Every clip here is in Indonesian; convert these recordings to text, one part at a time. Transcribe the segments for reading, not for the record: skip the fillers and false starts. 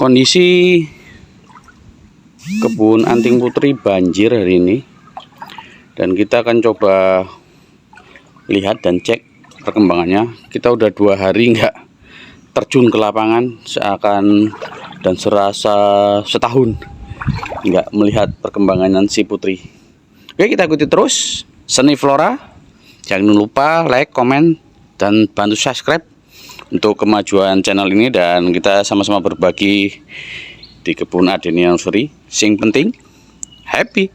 Kondisi kebun anting putri banjir hari ini, dan kita akan coba lihat dan cek perkembangannya. Kita udah 2 hari nggak terjun ke lapangan, seakan dan serasa setahun nggak melihat perkembangan si putri. Oke, kita ikuti terus Seni Flora. Jangan lupa like, komen, dan bantu subscribe untuk kemajuan channel ini, dan kita sama-sama berbagi di kebun Adenia Nursery. Sing penting happy.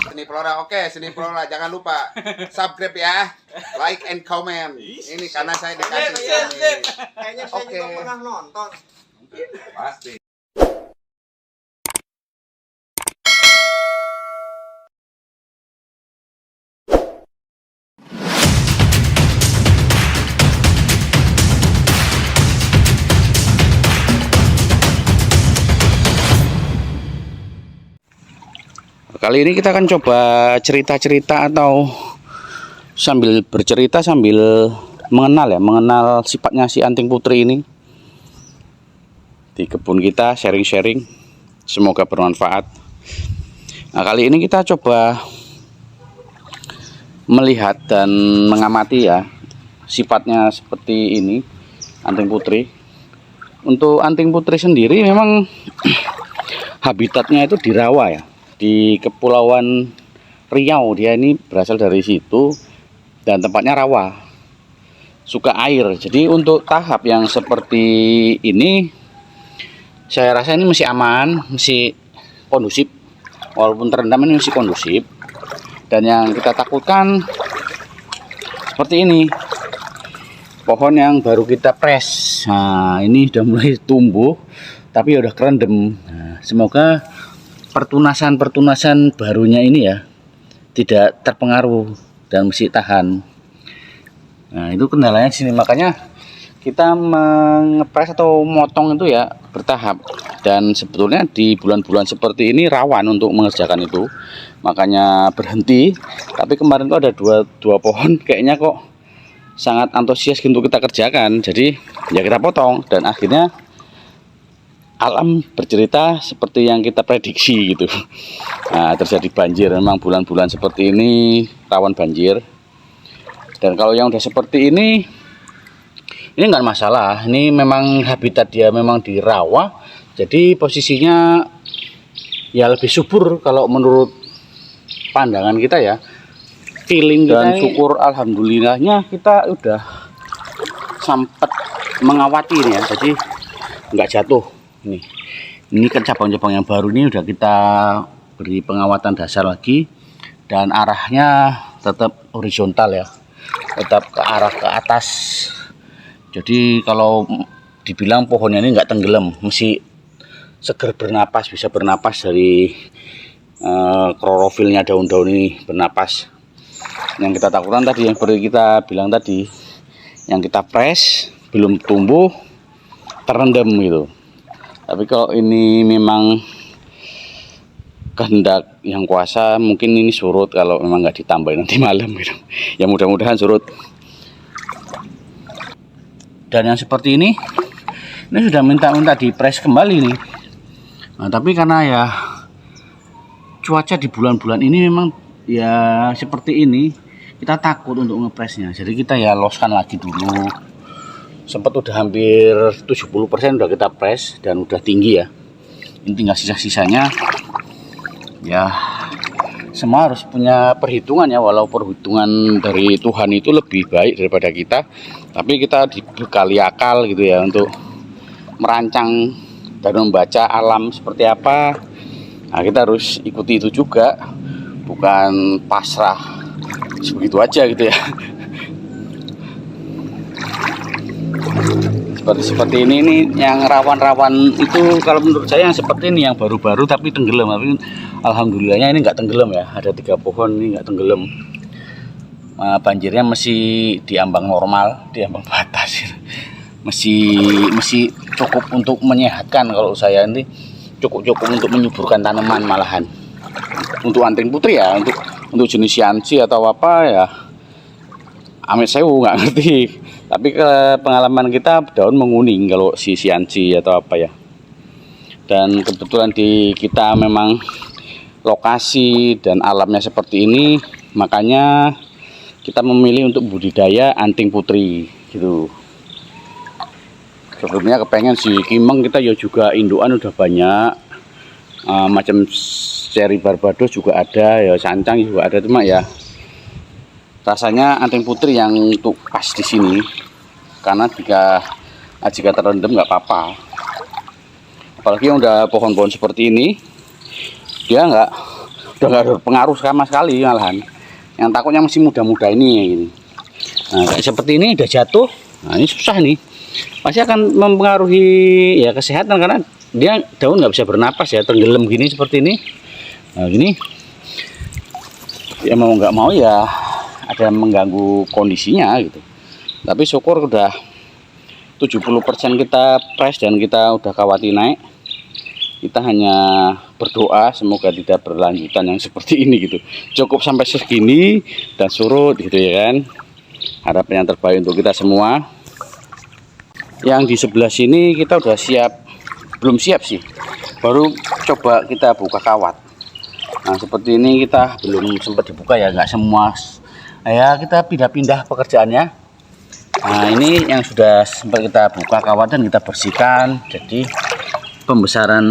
Seni Flora, oke, Seni Flora, jangan lupa subscribe ya, like and comment. Ini karena saya dikasih ini. Kayaknya saya juga pernah nonton. Pasti. Kali ini kita akan coba cerita-cerita atau sambil bercerita sambil mengenal sifatnya si anting putri ini di kebun kita, sharing-sharing, semoga bermanfaat. Nah, kali ini kita coba melihat dan mengamati ya sifatnya seperti ini anting putri. Untuk anting putri sendiri memang habitatnya itu di rawa ya, di Kepulauan Riau. Dia ini berasal dari situ dan tempatnya rawa, suka air. Jadi untuk tahap yang seperti ini saya rasa ini masih aman, masih kondusif. Walaupun terendam ini masih kondusif. Dan yang kita takutkan seperti ini, pohon yang baru kita press. Nah, ini sudah mulai tumbuh tapi udah kerendam. Nah, semoga pertunasan barunya ini ya tidak terpengaruh dan masih tahan. Nah, itu kendalanya di sini, makanya kita mengepres atau motong itu ya bertahap. Dan sebetulnya di bulan-bulan seperti ini rawan untuk mengerjakan itu, makanya berhenti. Tapi kemarin tuh ada dua pohon kayaknya kok sangat antusias untuk kita kerjakan, jadi ya kita potong. Dan akhirnya alam bercerita seperti yang kita prediksi gitu. Nah, terjadi banjir. Memang bulan-bulan seperti ini rawan banjir. Dan kalau yang udah seperti ini enggak masalah. Ini memang habitat dia memang di rawa, jadi posisinya ya lebih subur kalau menurut pandangan kita ya, feeling dan syukur alhamdulillahnya kita udah sempat mengawati ini ya, jadi nggak jatuh. Ini kan cabang-cabang yang baru ini udah kita beri pengawatan dasar lagi, dan arahnya tetap horizontal ya, tetap ke arah ke atas. Jadi kalau dibilang pohonnya ini nggak tenggelam, masih seger bernapas, bisa bernapas dari klorofilnya daun-daun ini bernapas. Yang kita takutkan tadi, yang seperti kita bilang tadi, yang kita press belum tumbuh, terendam gitu. Tapi kalau ini memang kehendak yang kuasa, mungkin ini surut kalau memang nggak ditambahin nanti malam gitu. Ya mudah-mudahan surut. Dan yang seperti ini sudah minta dipres kembali nih. Nah, tapi karena ya cuaca di bulan-bulan ini memang ya seperti ini, kita takut untuk ngepresnya. Jadi kita ya loskan lagi dulu. Sempat udah hampir 70% udah kita press dan udah tinggi ya. Ini tinggal sisa-sisanya. Ya semua harus punya perhitungan ya, walau perhitungan dari Tuhan itu lebih baik daripada kita, tapi kita dibekali akal gitu ya untuk merancang dan membaca alam seperti apa. Nah, kita harus ikuti itu juga, bukan pasrah sebegitu aja gitu ya. Seperti ini nih yang rawan-rawan itu, kalau menurut saya yang seperti ini yang baru-baru tapi tenggelam. Tapi alhamdulillahnya ini nggak tenggelam ya, ada 3 pohon ini nggak tenggelam. Banjirnya masih di ambang normal, di ambang batas, masih cukup untuk menyehatkan kalau saya. Nanti cukup untuk menyuburkan tanaman malahan. Untuk anting putri ya, untuk jenis sianci atau apa ya, amit sewu nggak ngerti. Tapi ke pengalaman kita daun menguning kalau si sianci atau apa ya. Dan kebetulan di kita memang lokasi dan alamnya seperti ini, makanya kita memilih untuk budidaya anting putri gitu. Sebelumnya kepengen si kimeng kita ya juga indukan udah banyak, macam seri Barbados juga ada ya, sancang juga ada, cuma ya rasanya anting putri yang untuk pas di sini, karena jika terendam nggak apa-apa. Apalagi yang udah pohon-pohon seperti ini, dia udah nggak berpengaruh sama sekali malahan. Yang takutnya masih muda-muda ini. Nah kayak seperti ini udah jatuh, nah ini susah nih. Pasti akan mempengaruhi ya kesehatan, karena dia daun nggak bisa bernapas ya, tenggelam gini seperti ini. Nah gini ya mau nggak mau ya ada mengganggu kondisinya gitu. Tapi syukur udah 70% kita press dan kita udah kawati naik. Kita hanya berdoa semoga tidak berlanjutan yang seperti ini gitu. Cukup sampai segini dan surut gitu ya kan. Harapan yang terbaik untuk kita semua. Yang di sebelah sini kita udah siap, belum siap sih, baru coba kita buka kawat. Nah seperti ini kita belum sempat dibuka ya, nggak semua ya, kita pindah-pindah pekerjaannya. Nah ini yang sudah sempat kita buka kawat dan kita bersihkan, jadi pembesaran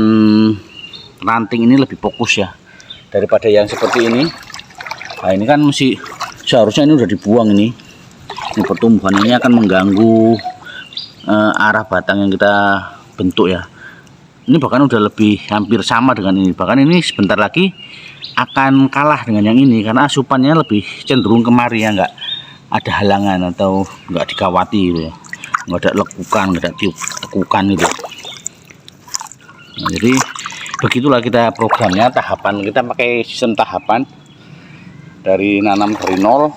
ranting ini lebih fokus ya daripada yang seperti ini. Nah ini kan masih seharusnya ini udah dibuang ini pertumbuhan ini akan mengganggu arah batang yang kita bentuk ya. Ini bahkan udah lebih hampir sama dengan ini, bahkan ini sebentar lagi akan kalah dengan yang ini karena asupannya lebih cenderung kemari ya, nggak ada halangan atau nggak dikawati gitu ya, nggak ada lekukan, nggak ada tekukan gitu. Nah, jadi begitulah kita programnya, tahapan kita pakai sistem tahapan dari nanam dari nol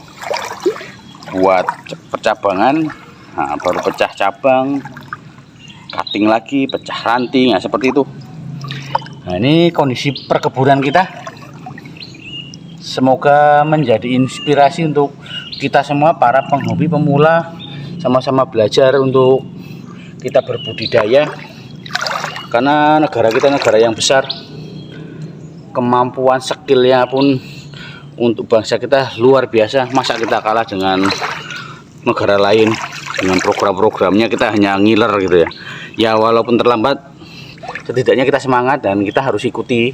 buat percabangan. Nah, baru pecah cabang, cutting lagi, pecah ranting, nah seperti itu. Nah ini kondisi perkebunan kita, semoga menjadi inspirasi untuk kita semua para penghobi pemula, sama-sama belajar untuk kita berbudidaya, karena negara kita negara yang besar, kemampuan skillnya pun untuk bangsa kita luar biasa. Masa kita kalah dengan negara lain dengan program-programnya, kita hanya ngiler gitu ya. Ya walaupun terlambat, setidaknya kita semangat dan kita harus ikuti.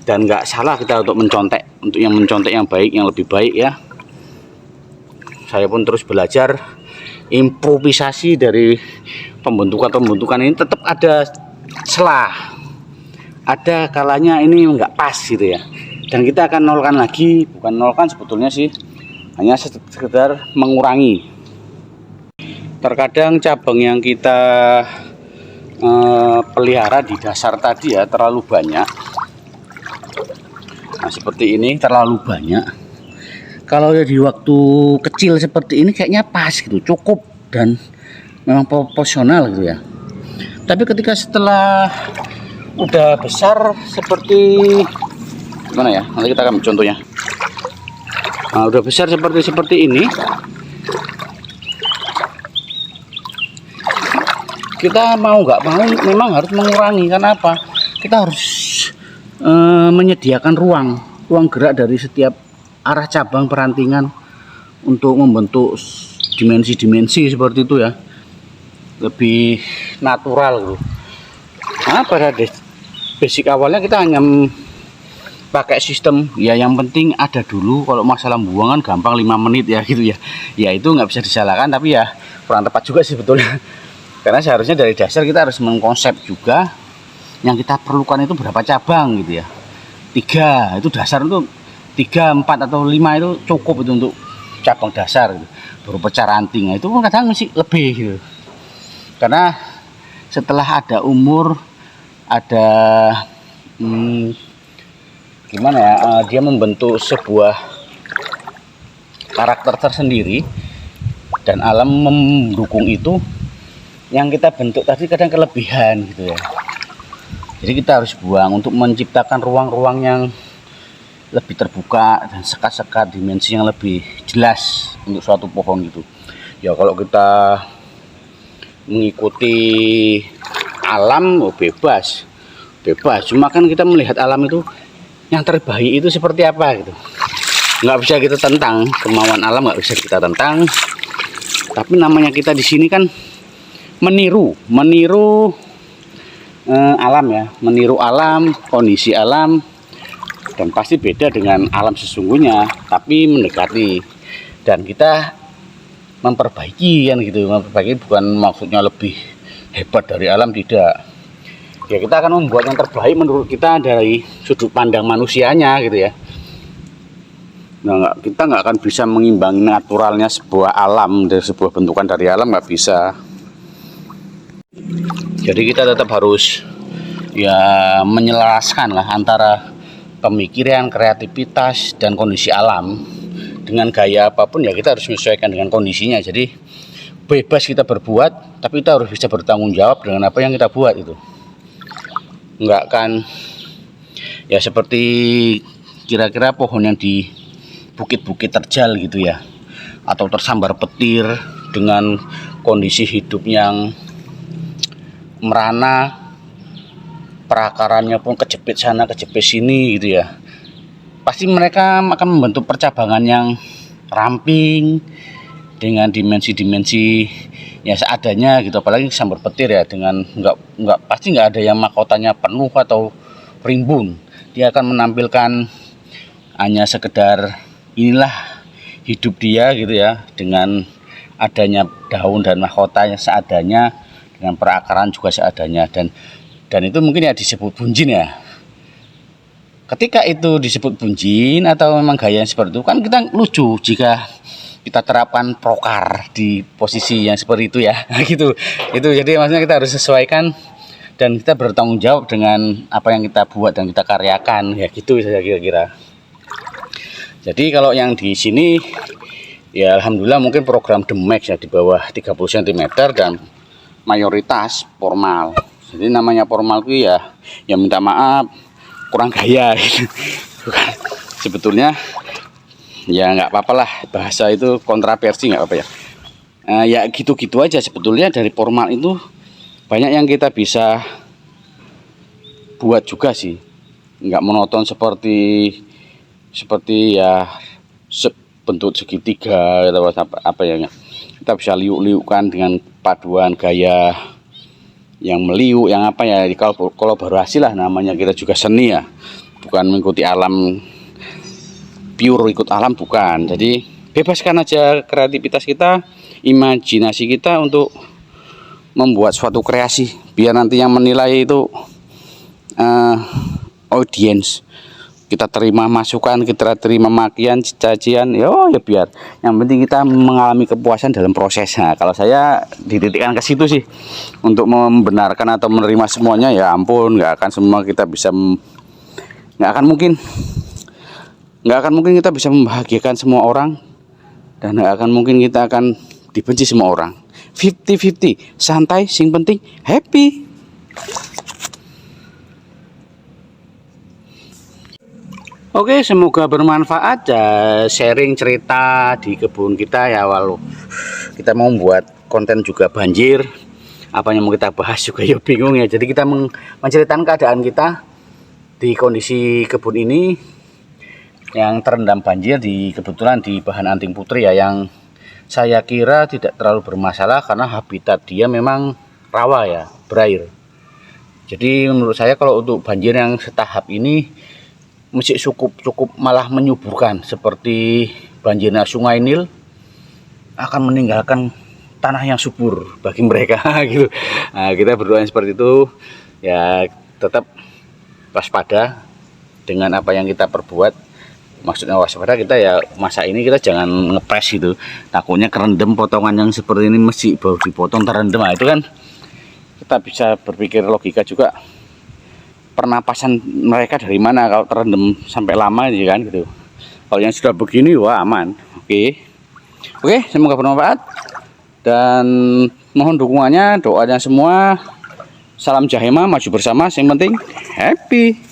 Dan nggak salah kita untuk mencontek, untuk yang mencontek yang baik, yang lebih baik ya. Saya pun terus belajar improvisasi dari pembentukan ini, tetap ada celah, ada kalanya ini nggak pas gitu ya. Dan kita akan nolkan lagi, bukan nolkan sebetulnya sih, hanya sekedar mengurangi. Terkadang cabang yang kita pelihara di dasar tadi ya terlalu banyak. Nah seperti ini terlalu banyak. Kalau ya di waktu kecil seperti ini kayaknya pas gitu, cukup dan memang proporsional gitu ya. Tapi ketika setelah udah besar seperti gimana ya, nanti kita akan contohnya. Nah, udah besar seperti ini, kita mau nggak mau memang harus mengurangi. Karena apa? Kita harus menyediakan ruang gerak dari setiap arah cabang perantingan untuk membentuk dimensi-dimensi seperti itu ya, lebih natural gitu. Nah pada basic awalnya kita hanya pakai sistem ya, yang penting ada dulu. Kalau masalah buangan gampang 5 menit ya gitu ya, ya itu nggak bisa disalahkan, tapi ya kurang tepat juga sih sebetulnya. Karena seharusnya dari dasar kita harus mengkonsep juga yang kita perlukan itu berapa cabang gitu ya. 3 itu dasar, untuk 3, 4 atau 5 itu cukup itu untuk cabang dasar gitu. Baru pecah ranting, itu pun kadang masih lebih gitu. Karena setelah ada umur, ada gimana ya, dia membentuk sebuah karakter tersendiri dan alam mendukung itu. Yang kita bentuk tadi kadang kelebihan gitu ya. Jadi kita harus buang untuk menciptakan ruang-ruang yang lebih terbuka dan sekat-sekat, dimensi yang lebih jelas untuk suatu pohon gitu. Ya kalau kita mengikuti alam, oh bebas, cuma kan kita melihat alam itu yang terbaik itu seperti apa gitu. Nggak bisa kita tentang, kemauan alam nggak bisa kita tentang. Tapi namanya kita di sini kan meniru alam ya, meniru alam, kondisi alam, dan pasti beda dengan alam sesungguhnya, tapi mendekati. Dan kita memperbaiki kan gitu, memperbaiki bukan maksudnya lebih hebat dari alam, tidak. Ya kita akan membuat yang terbaik menurut kita dari sudut pandang manusianya gitu ya. Nah, kita nggak akan bisa mengimbangi naturalnya sebuah alam, dari sebuah bentukan dari alam, nggak bisa. Jadi kita tetap harus ya menyelaraskan lah antara pemikiran, kreativitas, dan kondisi alam. Dengan gaya apapun ya kita harus menyesuaikan dengan kondisinya. Jadi bebas kita berbuat, tapi kita harus bisa bertanggung jawab dengan apa yang kita buat itu. Enggak kan ya seperti kira-kira pohon yang di bukit-bukit terjal gitu ya, atau tersambar petir dengan kondisi hidup yang merana, perakarannya pun kejepit sana kejepit sini gitu ya. Pasti mereka akan membentuk percabangan yang ramping dengan dimensi-dimensi ya seadanya gitu. Apalagi sambar petir ya, dengan pasti nggak ada yang mahkotanya penuh atau rimbun. Dia akan menampilkan hanya sekedar inilah hidup dia gitu ya, dengan adanya daun dan mahkotanya seadanya, dengan perakaran juga seadanya, dan itu mungkin ya disebut bunjin ya. Ketika itu disebut bunjin atau memang gaya seperti itu, kan kita lucu jika kita terapkan prokar di posisi yang seperti itu ya. Gitu. Itu jadi maksudnya kita harus sesuaikan dan kita bertanggung jawab dengan apa yang kita buat dan kita karyakan ya, gitu saya kira-kira. Jadi kalau yang di sini ya alhamdulillah mungkin program The Max ya, di bawah 30 cm dan mayoritas formal. Jadi namanya formal itu ya minta maaf kurang gaya gitu. Sebetulnya ya nggak apa-apa lah, bahasa itu kontroversi nggak apa-apa ya. Ya gitu-gitu aja sebetulnya. Dari formal itu banyak yang kita bisa buat juga sih, nggak monoton seperti ya bentuk segitiga atau apa ya. Kita bisa liuk-liukkan dengan paduan gaya yang meliuk, yang apa ya, kalau kolaborasi lah namanya. Kita juga seni ya, bukan mengikuti alam, pure ikut alam bukan. Jadi bebaskan aja kreativitas kita, imajinasi kita untuk membuat suatu kreasi, biar nanti yang menilai itu audiens. Kita terima masukan, kita terima makian, cacian, ya biar. Yang penting kita mengalami kepuasan dalam proses. Nah, kalau saya dititikkan ke situ sih, untuk membenarkan atau menerima semuanya ya ampun, nggak akan semua kita bisa, nggak akan mungkin kita bisa membahagiakan semua orang, dan nggak akan mungkin kita akan dibenci semua orang. 50-50, santai, sing penting happy. Oke, semoga bermanfaat ya, sharing cerita di kebun kita ya. Walau kita mau membuat konten juga banjir, apa yang mau kita bahas juga ya bingung ya. Jadi kita menceritakan keadaan kita di kondisi kebun ini yang terendam banjir, kebetulan di Bahan Anting Putri ya, yang saya kira tidak terlalu bermasalah karena habitat dia memang rawa ya, berair. Jadi menurut saya kalau untuk banjir yang setahap ini masih cukup malah menyuburkan, seperti banjirnya Sungai Nil akan meninggalkan tanah yang subur bagi mereka gitu. Nah, kita berdoa seperti itu ya, tetap waspada dengan apa yang kita perbuat. Maksudnya waspada kita ya, masa ini kita jangan ngepres gitu, takutnya kerendam potongan yang seperti ini, mesti baru dipotong terendam. Nah, itu kan kita bisa berpikir logika juga, pernapasan mereka dari mana kalau terendam sampai lama ya kan gitu. Kalau yang sudah begini wah aman. Oke, semoga bermanfaat dan mohon dukungannya, doanya semua. Salam jahe mah, maju bersama, yang penting happy.